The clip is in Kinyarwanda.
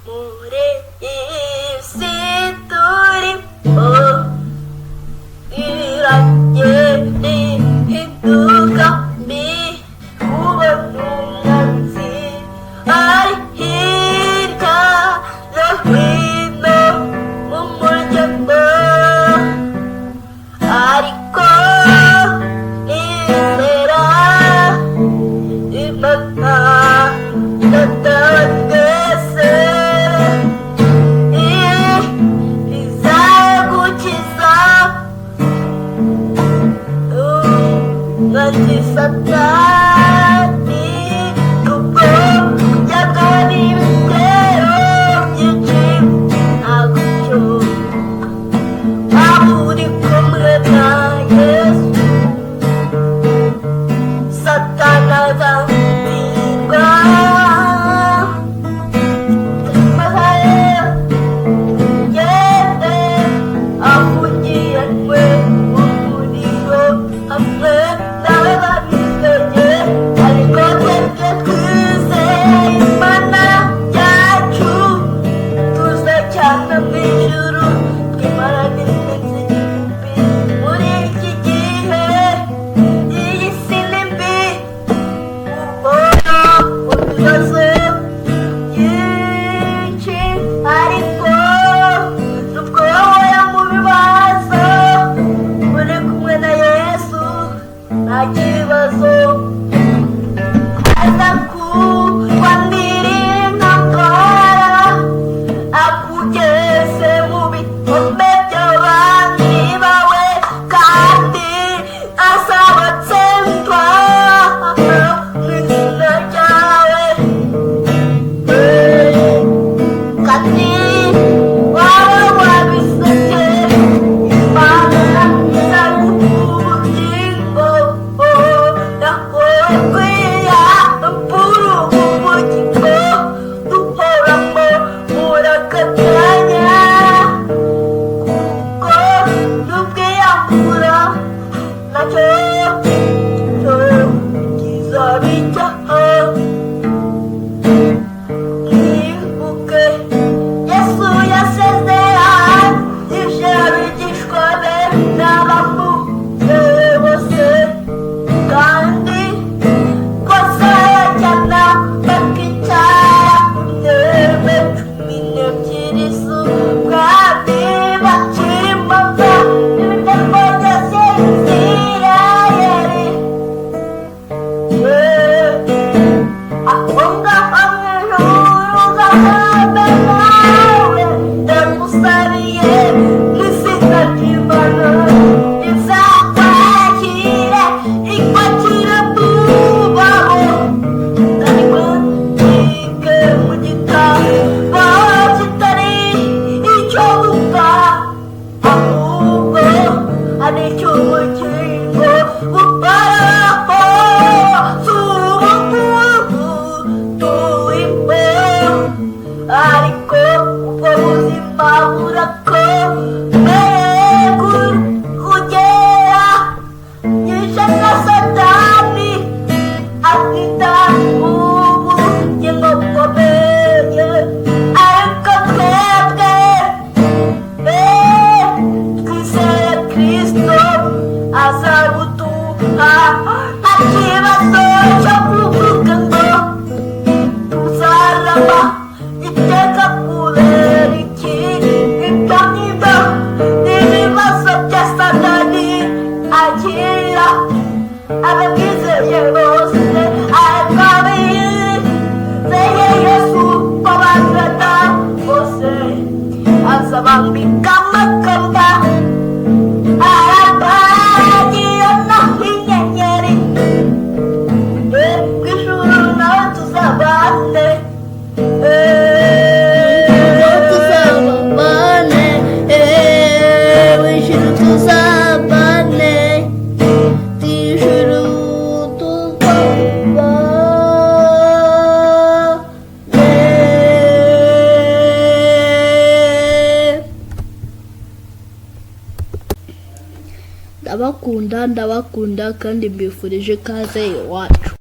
muri isi turimo iragenda ihinduka mbi, ubona umwanzi ari hirya no hino mu muryango, ariko nizera Imana Data twese izagukiza umwanzi Satani, kuko yagaba ibitero byinshi ntagutyo waba uri kumwe na Yesu, Satani azatsindwa. Yende afungiranwe mu muriro hamwe n'ababiseye, ariko twebwe twizeye Imana yacu tuzajyana mu ijuru twimarane iminsi igihumbi. Muri iki gihe iyi si ni mbi, uhora mu bibazo byinshi, ariko nubwo wahora mu bibazo uri kumwe na Yesu nta kibazo, aza kukwambirira inkangara akugeze mu bikombe by'abandi bawe, kandi azabatsindwa mu izina ryawe. Kandi waba wabisabye Imana izaguha ubugingo, naho kwiya mpuru ubugingo duhoramo muri aka kanya, kuko n'ubwiyambura nacyo kizabijyaho. Mwibuke Yesu yasezeranyije abigishwa be n'abamuze bose, kandi ko azajyana bakicara ku ntebe cumi n'ebyiri z'ubwami bakimbaza ibitego byose Isirayeli. Aho ngaho mu ijuru uzahamba nawe, ndagusabiye mu izina ry'Imana izakwakira ikwakira tubaho, ariko ntike mu gitabo kitari icyo gupfa, ahubwo ari icy'ubugingo buhoraho. Ariko ubwo buzima burakomeye kugera yishe na Satani afite ubugingo bukomeye, ariko twebwe twizeye Kristo azabuduha. Nta kibazo cyo kuvuga ngo tuzarama iteka kubera iki, ibyo ngibyo ni ibibazo bya Satani agira abamwizeye bose, ariko abizeye Yesu babagana bose azabambika amakamba arabagirana nk'inyenyeri, ku ijuru nawe tuzabane. ndabakunda kandi mbifurije ikaze iwacu.